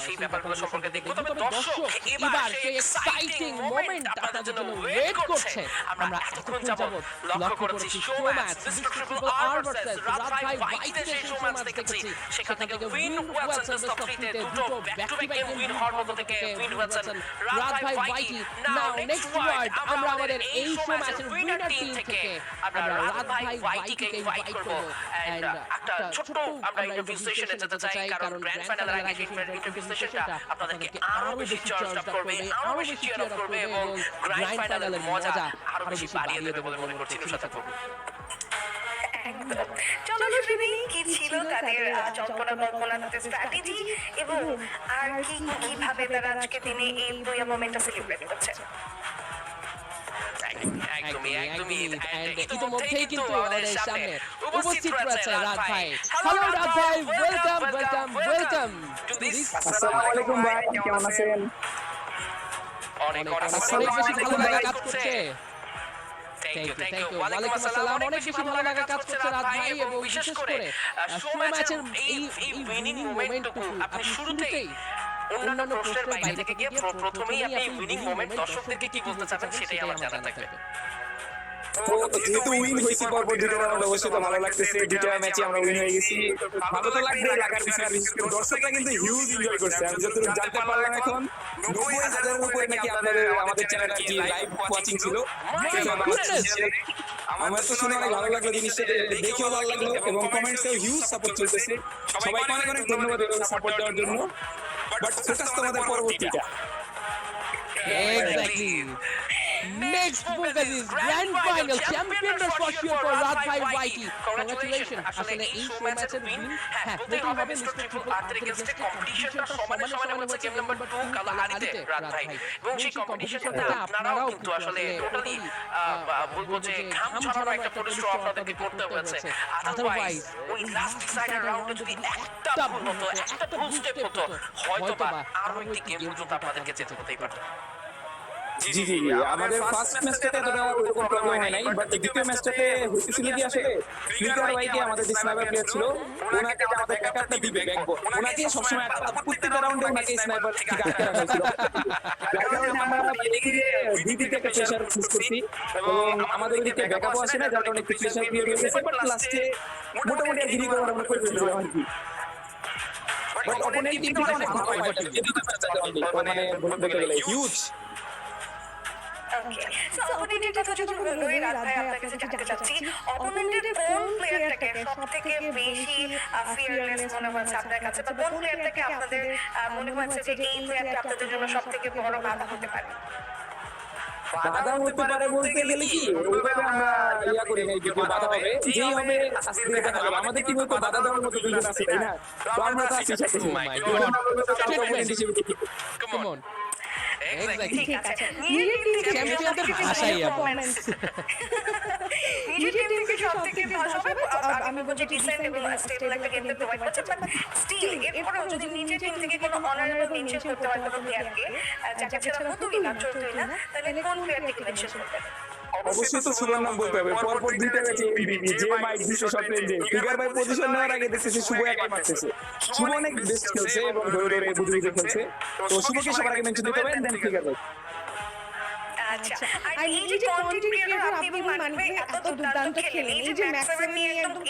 সেই ব্যাপারগুলো সম্পর্কে দেখব। তবে দর্শক এবার সেই এক্সাইটিং মোমেন্ট আপনাদের জন্য ওয়েট করছে। আমরা এতক্ষণ যাবত লক্ষ্য করেছি শো ম্যাচ মিস্টার ট্রিপল আর ভার্সেস রাত ভাই ভাইকিদের সেই শো ম্যাচ দেখেছি। সেখান থেকে উইন হয়েছেন বেস্ট অফ 3 তে দুটো back to back game win হওয়ার মধ্য থেকে উইন হয়েছেন রাত ভাই ভাইকি। নাও নেক্সট ওয়ার্ড আমরা আমাদের এই শো ম্যাচের উইনার টিম থেকে আমরা রাত ভাই ভাইকিকে ইনভাইট করব। এন্ড একটা ছোট্ট আমরা ইন্টারভিউ সেশনে যেতে চাই, কারণ গ্র্যান্ড ফাইনালের আগে ইন্টারভিউ সেশনটা আপনাদেরকে আরো বেশি চার্জ আপ করবে, আরো বেশি চিয়ার আপ করবে এবং গ্র্যান্ড ফাইনালের মজা আরো বেশি বাড়িয়ে দেবে বলে মনে করছি। সাথে চলো শুনি কি ছিল তাদের কল্পনা স্ট্র্যাটেজি এবং আর কিভাবে তারা আজকে দিনে এই দুইয়া মোমেন্টটা সেলিব্রেট করছে। ইতিমধ্যেই কিন্তু আমাদের সামনে উপস্থিত রয়েছে রাত ভাই। হ্যালো রাত ভাই, welcome welcome welcome to this. আসসালামু আলাইকুম ভাই, কেমন আছেন? অনেক বেশি ভালো লাগা কাজ করছে। Thank you. ওয়ালাইকুম আসসালাম। অনেক বেশি ভালো লাগা কাজ করছে রাত ভাই, এবং বিশেষ করে শো ম্যাচের এই উইনিং মোমেন্টটুকু আপনি শুরুতেই অন্যান্য প্রশ্নের বাইরে থেকে গিয়ে প্রথমেই আপনি উইনিং মোমেন্ট দর্শকদেরকে কি বলতে চাচ্ছেন সেটাই আমার জানা থাকবে। যেহেতু উইন হয়েছি পরপর দুটো রাউন্ড, অবশ্যই তো ভালো লাগতেছে। দুটো ম্যাচে আমরা উইন হয়ে গেছি, ভালো তো লাগবে। লাগার বিষয় বিশেষ করে দর্শকরা কিন্তু হিউজ এনজয় করছে। আমি যতটুকু জানতে পারলাম এখন 90,000-এর উপরে নাকি আমাদের চ্যানেলে কি লাইভ ওয়াচিং ছিল। আমার তো শুনে অনেক ভালো লাগলো, জিনিসটা দেখেও ভালো লাগলো এবং কমেন্টসেও হিউজ সাপোর্ট চলতেছে। সবাইকে অনেক অনেক ধন্যবাদ এভাবে সাপোর্ট দেওয়ার জন্য। বাট ফোকাস তো আমাদের পরবর্তীটা। Exactly. Next focus is grand final champion for sure for Raat Bhai Vaiki. Congratulations. আসলে এই শো ম্যাচের উইন বলতেই হবে মিস্টার ট্রিপল আর এর এগেইনস্টে কম্পিটিশনটা সমানে হচ্ছে গেম নাম্বার 2 কালাহারিতে রাত ভাই, এবং সেই কম্পিটিশনটাতে আপনারাও কিন্তু আসলে টোটালি বলবো যে ঘাম ছড়ানো একটা পরিশ্রম আপনাদেরকে করতে হয়েছে। আদারওয়াইজ ওই লাস্ট ডিসাইডার রাউন্ডে যদি একটা ভুল হতো, একটা ভুল স্টেপ হতো, হয়তোবা আরো একটি গেম পর্যন্ত আপনাদেরকে যেতে হতেই পারত। জি জি, আমাদের ফার্স্ট ম্যাচটাতে এতটা ওরকম প্রবলেম হয় নাই, বাট দ্বিতীয় ম্যাচটাতে হইতেছিল কি আসলে ফ্লিকার ভাইকে আমাদের যে স্নাইপার প্লেয়ার ছিল ওনাকে আমাদের ব্যাকআপটা দিবে ব্যাকবো, ওনাকে সবসময় প্রত্যেকটা রাউন্ডে ওনাকে স্নাইপার থেকে আটকে রাখা হয়েছিল। যার কারণে আমরা এদিকে দিদিতে একটা প্রেশার ফেস করছি এবং আমাদের ওদিকে ব্যাকআপও আসে না, যার কারণে একটু প্রেশার ক্রিয়েট হয়ে গেছে। বাট লাস্টে মোটামুটি গিরি কভার আমরা করে ফেলছিলাম আর কি। বাট অপোনেন্ট টিম থেকে অনেক ভালো ফাইট করছে, যেহেতু মানে বলতে গেলে হিউজ। ওকে, সো অপোনেন্টের কথা যখন বললোই রাত ভাই আপনার কাছে জানতে চাচ্ছি, অপোনেন্টের কোন প্লেয়ারটাকে সবথেকে বেশি ফিয়ারলেস মনে হয়েছে আপনার কাছে, বা কোন প্লেয়ারটাকে আপনাদের মনে হয়েছে যে এই প্লেয়ারটা আপনাদের জন্য সবথেকে বড় বাধা হতে পারে? বাধা হতে পারে বলতে গেলে কি ওইভাবে আমরা ইয়া করি নাই যে বাধা হবে, যেই হবে আস্তে দেখা যাবে। আমাদের টিমে তো বাধা দেওয়ার মতো দুজন আছে, তাই না? তো আমরা তো আছি সাথে। Come on. Exactly. ঠিক আছে, চ্যাম্পিয়নদের ভাষাই নিজের টিম থেকে সবথেকে ভালো হবে। আমি বলছি ডিসেন্ট এবং স্টেবল একটা গেম প্রোভাইড করছে, বাট স্টিল এরপরেও যদি নিজের টিম থেকে কোনো অনারেবল মেনশন করতে হয় কোনো প্লেয়ারকে যাকে ছাড়া হতোই না, চলতোই না, তাহলে কোন প্লেয়ারটাকে মেনশন করবেন? অবশ্যই তো শুভর নাম বলতে হবে। পরপর দুইটা ম্যাচে এমবিপি, যে মাইক দিছে শট রেঞ্জে, ফিগার বাই পজিশন নেওয়ার আগে দেখতেছি শুভ একাই মারতেছে। শুভ অনেক বেস্ট খেলছে এবং ধরে ধরে বুঝে খেলছে। তো শুভকে সবার আগে মেনশন দিতে হবে, দেন ফিগার বাই। আচ্ছা, আর এই যে কন্টেন্ট ক্রিয়েটর আপনি মানবে এত দুর্দান্ত খেলেন, এই যে ম্যাক্সিমাম নিয়ে একদম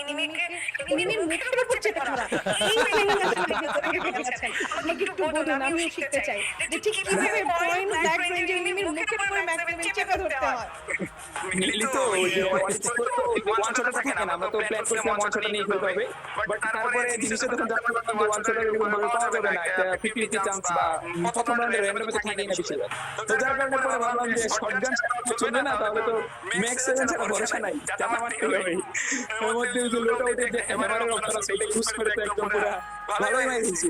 এনিমির মুখের উপর চেপে ধরা, এই ফিলিংটা আমাকে একটু বলুন, আমি শিখতে চাই যে ঠিক কিভাবে পয়েন্ট ব্ল্যাক রেঞ্জে এনিমির মুখের উপর ম্যাক্সিমাম চেপে ধরতে হয়। মিলি তো ওই যে ওয়ান শটে থাকে না, আমরা তো প্ল্যান করছিলাম ওয়ান শটে নিয়ে খেলতে হবে। বাট তারপরে জিনিসটা তখন জানতে পারলাম যে ওয়ান শটে এরকম ভাবে পাওয়া যাবে না, একটা 50-50 চান্স বা প্রথম রাউন্ডে র্যান্ডমে তো থাকেই না বেশি। তো যার কারণে পরে ভাবলাম যে শটগান চলবে না, তাহলে তো ম্যাক্স 7 ছাড়া ভরসা নাই, জানা মারতে হবে। ওর মধ্যে যে লোটা ওদের যে ক্যামেরার অপশন আছে এটা ইউজ করে তো একদম পুরো ভালোই মাইরেছি।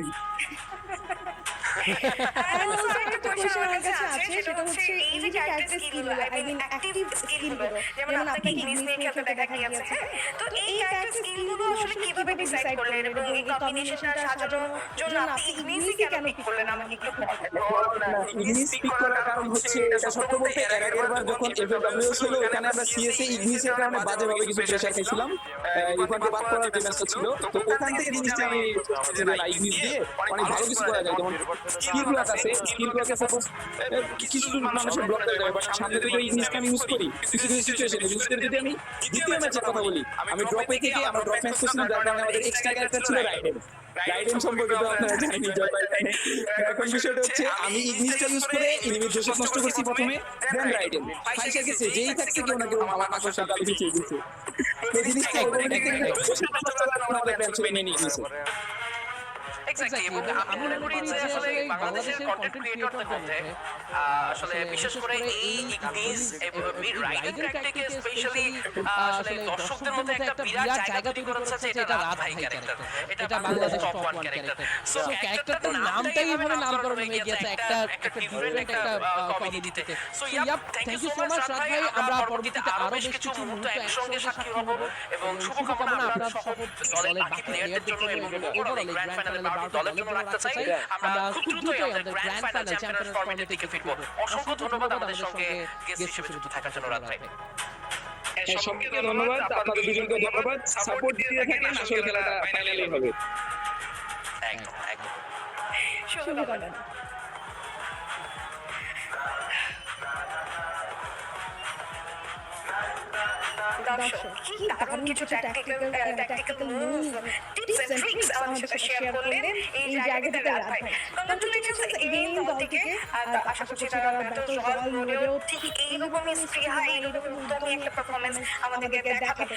And also আরেকটা question আমার কাছে আছে, সেটা হচ্ছে এই যে character skill গুলো, I mean active skill গুলো, যেমন আপনাকে ইংলিশ নিয়ে খেলতে দেখা গিয়েছে, হ্যাঁ? তো এই character skill গুলো আসলে কিভাবে decide করলেন এবং এই combinationটা সাজানোর জন্য আপনি ইংলিশই কেন pick করলেন আমাকে একটু ইংলিশ পিক করার কারণ হচ্ছে, এটা সত্য বলতে এর আগের বার যখন এফএডব্লিউ ছিল ওখানে আমরা সিএসএ ইংলিশের কারণে বাজেভাবে কিছু প্রেশার খেয়েছিলাম, ইভানকে বাদ করার যে ম্যাচটা ছিল, তো ওখান থেকে জিনিসটা আমি ইংলিশ দিয়ে অনেক ভালো কিছু করা যায়, যেমন স্কিল ব্লক আছে, স্কিল ব্লকে ফোকাস কিছু মানুষের ব্লক দেওয়া যাবে, বাট সামনে থেকে ইংলিশকে আমি ইউজ করি কিছু কিছু সিচুয়েশনে। বিশেষ করে যদি আমি দ্বিতীয় ম্যাচের কথা বলি, আমি ড্রপে থেকে আমরা ড্রপ ম্যাচ করছিলাম, যার কারণে আমাদের এক্সট্রা ক্যারেক্টার ছিল রাইডেন। রাইডেন সম্পর্কে তো আপনারা জানেনই, জয় পাই। এখন বিষয়টা হচ্ছে আমি ইংলিশটা ইউজ করে এনিমির জোশ নষ্ট করছি প্রথমে, দেন রাইডেন ফাইসের কাছে যেই থাকছে কেউ না কেউ আমার আকর্ষণ কালো কিছু দিচ্ছে, এই জিনিসটা আমাদের প্ল্যান ছিল নিয়ে নিয়েছে। এক্স্যাক্টলি, আমি মনে করি যে আসলে বাংলাদেশের কন্টেন্ট ক্রিয়েটরদের মধ্যে আসলে বিশেষ করে এই ইগনিস এবং এই রাইডেন ট্যাকটিকে স্পেশালি আসলে দর্শকদের মধ্যে একটা বিরাট জায়গা তৈরি করেছে যে এটা রাত ভাই ক্যারেক্টার, এটা বাংলাদেশ টপ 1 ক্যারেক্টার। সো ক্যারেক্টারটার নামটাই এভাবে নামকরণ হয়ে গেছে একটা ডিফারেন্ট একটা কমিউনিটিতে। So yup, thank you so much রাত ভাই। আমরা পরবর্তীতে আরো বেশ কিছু মুহূর্ত একসঙ্গে সাক্ষী হব এবং শুভকামনা আপনারা সহ দলের বাকি প্লেয়ারদের জন্য এবং ওভারঅল এই গ্র্যান্ড ফাইনালে দলের জন্য রাখতে চাই। আমরা খুব দ্রুতই আমাদের গ্র্যান্ড ফাইনাল চ্যাম্পিয়ন্স ফর্মেটের দিকে ফিরবো। অসংখ্য ধন্যবাদ আমাদের সঙ্গে গেস্ট হিসেবে যুক্ত থাকার জন্য রাত ভাই। সবকে ধন্যবাদ, আপনাদের দুজনকে ধন্যবাদ, সাপোর্ট দিয়ে থাকেন, আসল খেলাটা ফাইনালি হবে। একদম একদম। শুভকামনা। দর্শক, কি দারুণ কিছু tactical move, tips and tricks আমাদের সাথে শেয়ার করলেন এই জায়গাটাতে রাত ভাই। কংগ্রাচুলেশনস এগেইন দলটিকে, আর আশা করছি তারা ব্যাটল রয়্যাল মোডেও ঠিক এইরকমই স্পৃহা, এইরকম উদ্যমী একটা পারফরমেন্স আমাদেরকে দেখাবে।